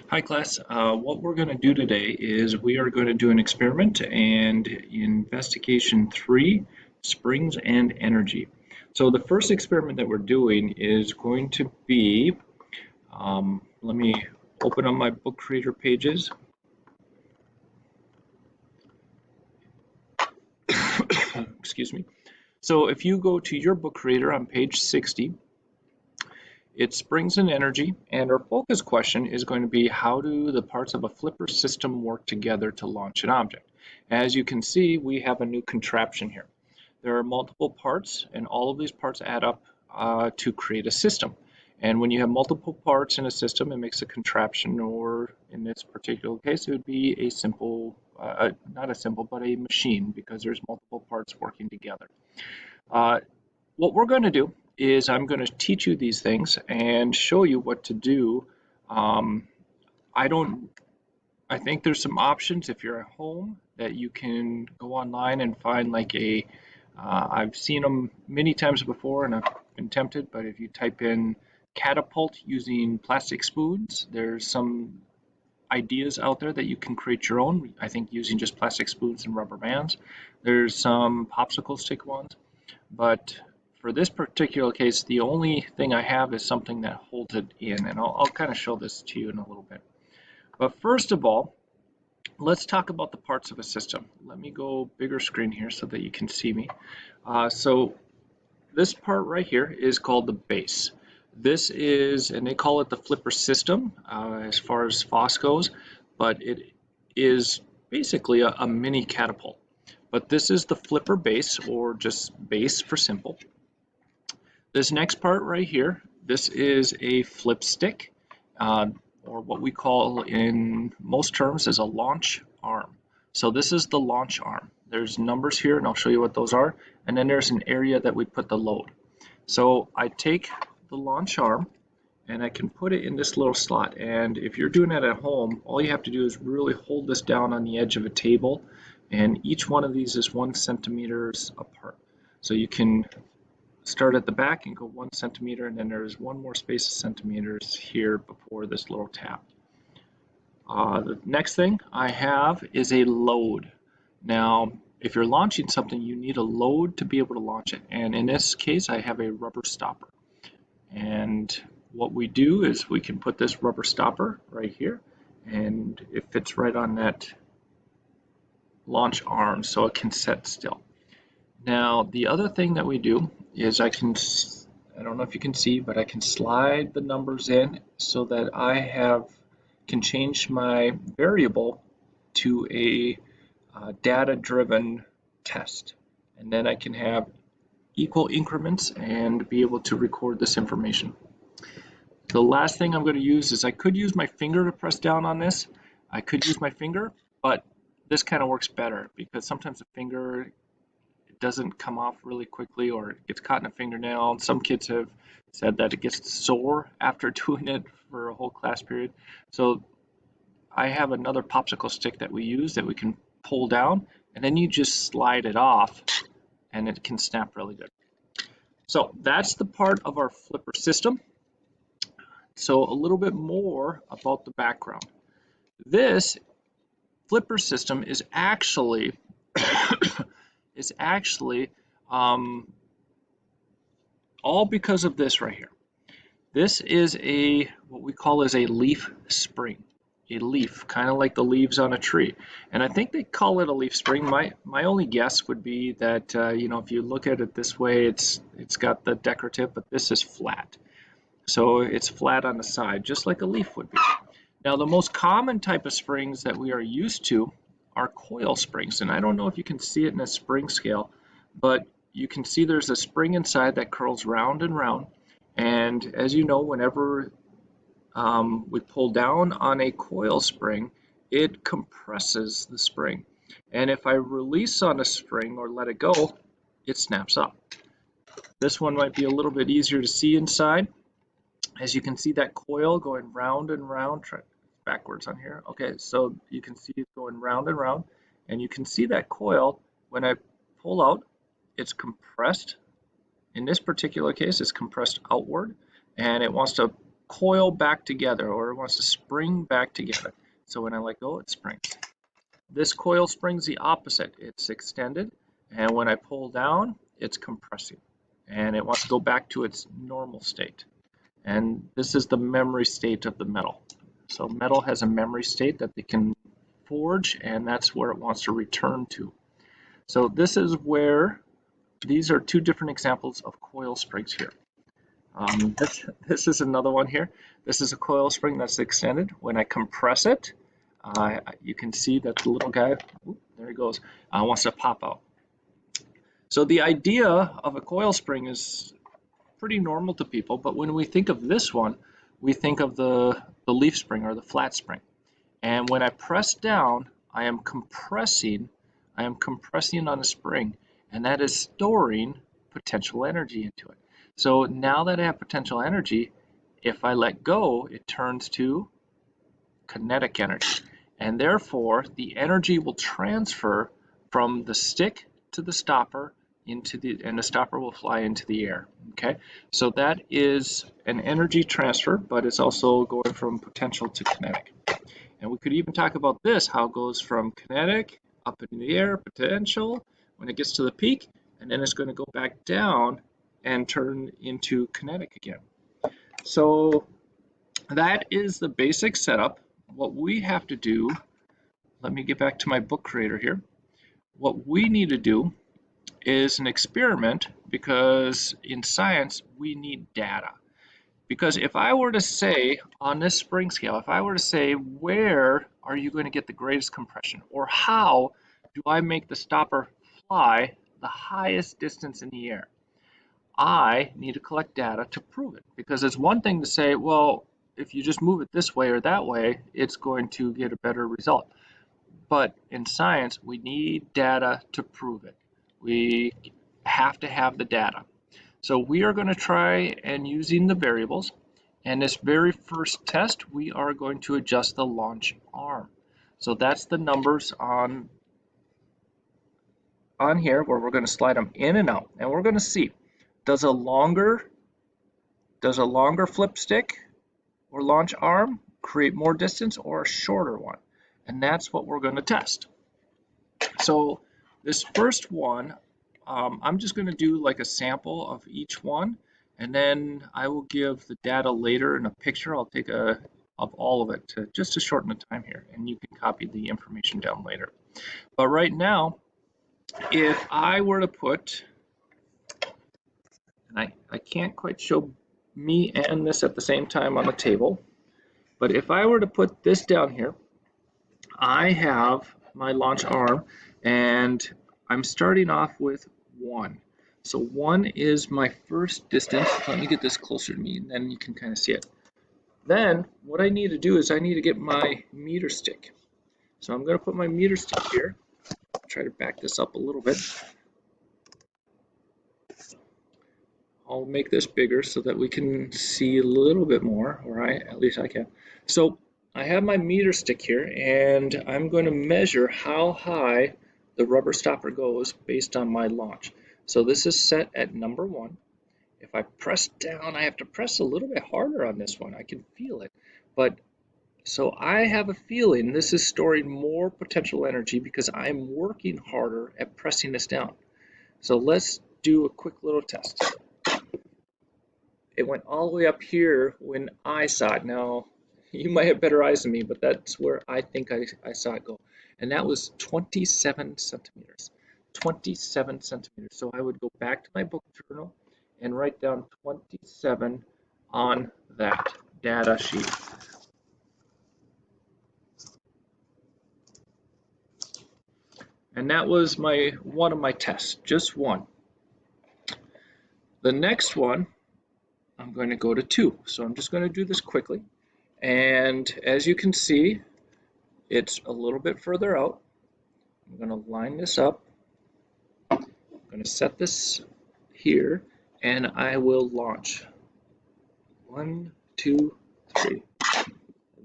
Hi class, what we're going to do today is we are going to do an experiment and investigation 3, springs and energy. So the first experiment that we're doing is going to be, let me open up my book creator pages. Excuse me. So if you go to your book creator on page 60, it's springs and energy, and our focus question is going to be how do the parts of a flipper system work together to launch an object? As you can see, we have a new contraption here. There are multiple parts, and all of these parts add up to create a system. And when you have multiple parts in a system, it makes a contraption, or in this particular case, it would be a simple, not a simple, but a machine, because there's multiple parts working together. What we're going to do is I'm going to teach you these things and show you what to do. Um, I don't. I think there's some options if you're at home that you can go online and find like a. I've seen them many times before and I've been tempted, but if you type in catapult using plastic spoons, there's some ideas out there that you can create your own. I think using just plastic spoons and rubber bands. There's some popsicle stick ones. But for this particular case, the only thing I have is something that holds it in, and I'll kind of show this to you in a little bit. But first of all, let's talk about the parts of a system. Let me go bigger screen here so that you can see me. So this part right here is called the base. This is, and they call it the flipper system as far as FOSS goes, but it is basically a mini catapult. But this is the flipper base, or just base for simple. This next part right here, this is a flip stick, or what we call in most terms is a launch arm. So this is the launch arm. There's numbers here, and I'll show you what those are. And then there's an area that we put the load. So I take the launch arm, and I can put it in this little slot. And if you're doing it at home, all you have to do is really hold this down on the edge of a table, and each one of these is 1 centimeters apart. So you can start at the back and go 1 centimeter, and then there's one more space of centimeters here before this little tab. The next thing I have is a load. Now, if you're launching something, you need a load to be able to launch it. And in this case, I have a rubber stopper. And what we do is we can put this rubber stopper right here, and it fits right on that launch arm so it can set still. Now, the other thing that we do is I don't know if you can see, but I can slide the numbers in so that I can change my variable to a data-driven test. And then I can have equal increments and be able to record this information. The last thing I'm going to use is I could use my finger to press down on this. I could use my finger, but this kind of works better because sometimes the finger doesn't come off really quickly or it gets caught in a fingernail. Some kids have said that it gets sore after doing it for a whole class period. So I have another popsicle stick that we use that we can pull down, and then you just slide it off and it can snap really good. So that's the part of our flipper system. So a little bit more about the background. This flipper system is actually all because of this right here. This is what we call is a leaf spring. A leaf, kind of like the leaves on a tree. And I think they call it a leaf spring. My only guess would be that if you look at it this way, it's got the decorative, but this is flat. So it's flat on the side, just like a leaf would be. Now, the most common type of springs that we are used to are coil springs. And I don't know if you can see it in a spring scale, but you can see there's a spring inside that curls round and round. And as you know, whenever we pull down on a coil spring, it compresses the spring. And if I release on a spring or let it go, it snaps up. This one might be a little bit easier to see inside. As you can see that coil going round and round, backwards on here. Okay, so you can see it going round and round, and you can see that coil, when I pull out, it's compressed. In this particular case, it's compressed outward, and it wants to coil back together, or it wants to spring back together. So when I let go, it springs. This coil springs the opposite. It's extended, and when I pull down, it's compressing, and it wants to go back to its normal state. And this is the memory state of the metal. So metal has a memory state that it can forge, and that's where it wants to return to. So this is where, these are two different examples of coil springs here. This is another one here. This is a coil spring that's extended. When I compress it, you can see that the little guy, there he goes, wants to pop out. So the idea of a coil spring is pretty normal to people, but when we think of this one, we think of the leaf spring or the flat spring. And when I press down, I am compressing on a spring, and that is storing potential energy into it. So now that I have potential energy, if I let go, it turns to kinetic energy. And therefore, the energy will transfer from the stick to the stopper and the stopper will fly into the air. Okay, so that is an energy transfer, but it's also going from potential to kinetic. And we could even talk about this, how it goes from kinetic up in the air, potential, when it gets to the peak, and then it's going to go back down and turn into kinetic again. So that is the basic setup. What we have to do, let me get back to my book creator here. What we need to do is an experiment, because in science we need data. Because if I were to say on this spring scale, if I were to say, where are you going to get the greatest compression, or how do I make the stopper fly the highest distance in the air, I need to collect data to prove it. Because it's one thing to say, well, if you just move it this way or that way, it's going to get a better result. But in science, we need data to prove it. We have to have the data. So we are going to try and using the variables. And this very first test, we are going to adjust the launch arm. So that's the numbers on here where we're going to slide them in and out. And we're going to see, does a longer flip stick or launch arm create more distance, or a shorter one? And that's what we're going to test. So this first one, I'm just going to do like a sample of each one, and then I will give the data later in a picture. I'll take of all of it just to shorten the time here, and you can copy the information down later. But right now, if I were to put, and I can't quite show me and this at the same time on the table, but if I were to put this down here, I have my launch arm, and I'm starting off with 1. So 1 is my first distance. Let me get this closer to me, and then you can kind of see it. Then what I need to do is I need to get my meter stick. So I'm going to put my meter stick here. Try to back this up a little bit. I'll make this bigger so that we can see a little bit more, or at least I can. So I have my meter stick here, and I'm going to measure how high the rubber stopper goes based on my launch. So this is set at number 1. If I press down, I have to press a little bit harder on this one. I can feel it. But so I have a feeling this is storing more potential energy because I'm working harder at pressing this down. So let's do a quick little test. It went all the way up here when I saw it. Now, you might have better eyes than me, but that's where I think I saw it go. And that was 27 centimeters. 27 centimeters. So I would go back to my book journal and write down 27 on that data sheet. And that was one of my tests, just one. The next one, I'm going to go to 2. So I'm just going to do this quickly. And as you can see, it's a little bit further out. I'm going to line this up. I'm going to set this here, and I will launch. 1, 2, 3.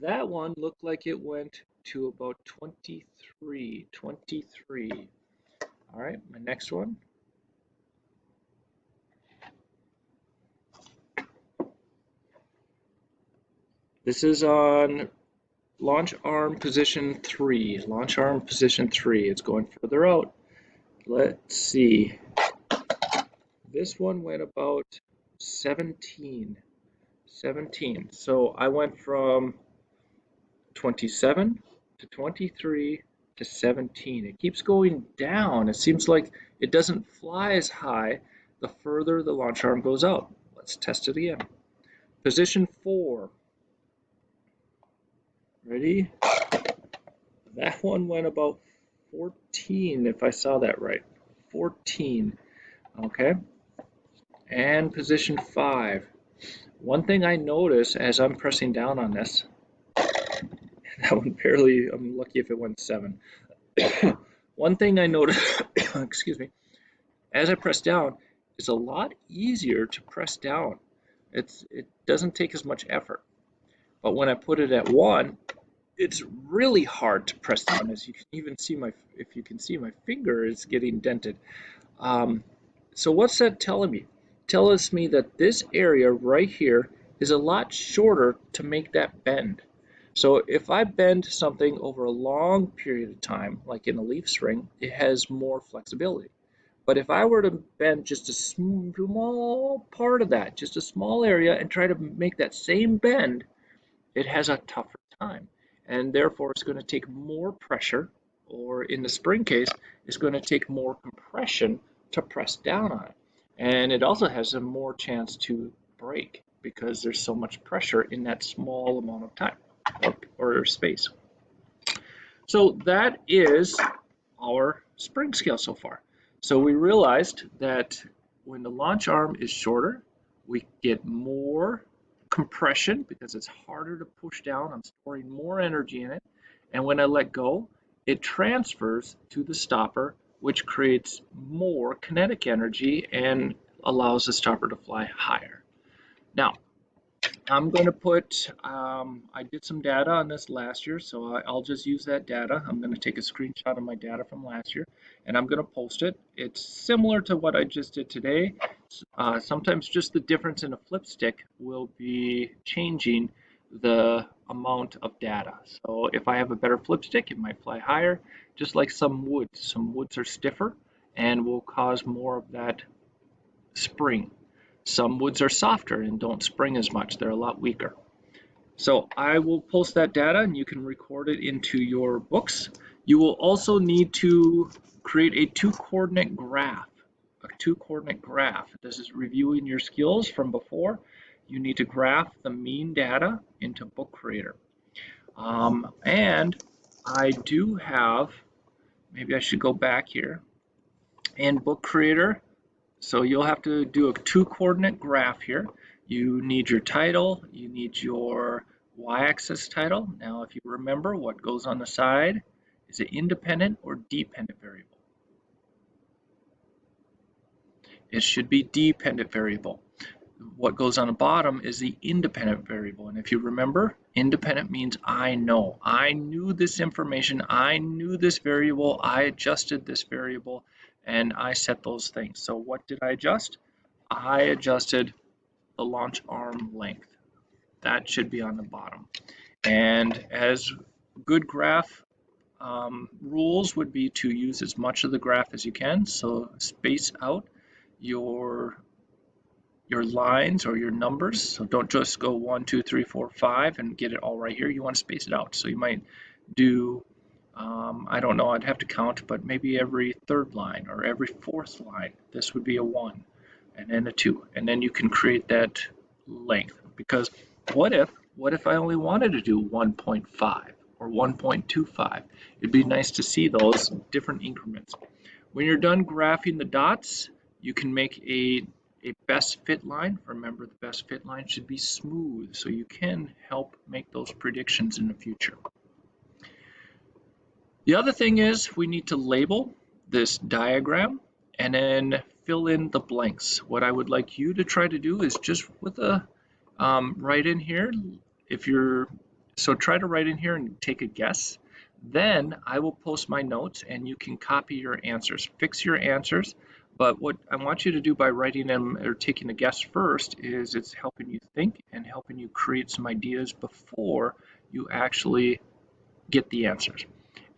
That one looked like it went to about 23. All right, my next one. This is on launch arm position 3. Launch arm position 3. It's going further out. Let's see. This one went about 17. 17. So I went from 27 to 23 to 17. It keeps going down. It seems like it doesn't fly as high the further the launch arm goes out. Let's test it again. Position 4. Ready? That one went about 14, if I saw that right. 14. Okay. And position 5. One thing I notice as I'm pressing down on this, that one barely, I'm lucky if it went 7. One thing I notice, excuse me, as I press down, it's a lot easier to press down. It doesn't take as much effort. But when I put it at 1, it's really hard to press down. As you can even see if you can see my finger is getting dented. So what's that telling me? Tells me that this area right here is a lot shorter to make that bend. So if I bend something over a long period of time, like in a leaf spring, it has more flexibility. But if I were to bend just a small part of that, just a small area, and try to make that same bend, it has a tougher time. And therefore, it's going to take more pressure, or in the spring case, it's going to take more compression to press down on it. And it also has a more chance to break because there's so much pressure in that small amount of time or space. So that is our spring scale so far. So we realized that when the launch arm is shorter, we get more compression because it's harder to push down. I'm storing more energy in it. And when I let go, it transfers to the stopper, which creates more kinetic energy and allows the stopper to fly higher. Now, I'm going to put, I did some data on this last year, so I'll just use that data. I'm going to take a screenshot of my data from last year, and I'm going to post it. It's similar to what I just did today. Sometimes just the difference in a flip stick will be changing the amount of data. So if I have a better flip stick, it might fly higher, just like some woods. Some woods are stiffer and will cause more of that spring. Some woods are softer and don't spring as much. They're a lot weaker. So I will post that data and you can record it into your books. You will also need to create a 2-coordinate graph. A 2-coordinate graph. This is reviewing your skills from before. You need to graph the mean data into Book Creator. And I do have, maybe I should go back here, in Book Creator. So you'll have to do a 2-coordinate graph here. You need your title, you need your y-axis title. Now, if you remember, what goes on the side is it independent or dependent variable? It should be dependent variable. What goes on the bottom is the independent variable. And if you remember, independent means I know. I knew this information, I knew this variable, I adjusted this variable, and I set those things. So what did I adjust? I adjusted the launch arm length. That should be on the bottom. And as good graph rules would be to use as much of the graph as you can. So space out your lines or your numbers. So don't just go 1, 2, 3, 4, 5 and get it all right here. You want to space it out. So you might do, I don't know, I'd have to count, but maybe every 3rd line or every 4th line, this would be a 1 and then a 2. And then you can create that length. Because what if I only wanted to do 1.5 or 1.25? It'd be nice to see those different increments. When you're done graphing the dots, you can make a best fit line. Remember, the best fit line should be smooth, so you can help make those predictions in the future. The other thing is we need to label this diagram and then fill in the blanks. What I would like you to try to do is just with a write in here. So try to write in here and take a guess. Then I will post my notes and you can copy your answers. Fix your answers But what I want you to do by writing them or taking a guess first is it's helping you think and helping you create some ideas before you actually get the answers.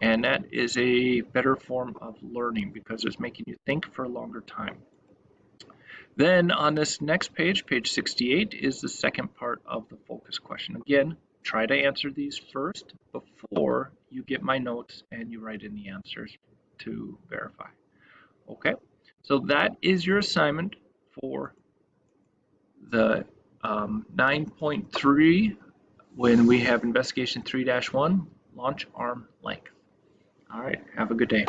And that is a better form of learning because it's making you think for a longer time. Then on this next page, page 68, is the second part of the focus question. Again, try to answer these first before you get my notes and you write in the answers to verify. Okay, so that is your assignment for the 9.3 when we have investigation 3-1, launch arm length. All right, have a good day.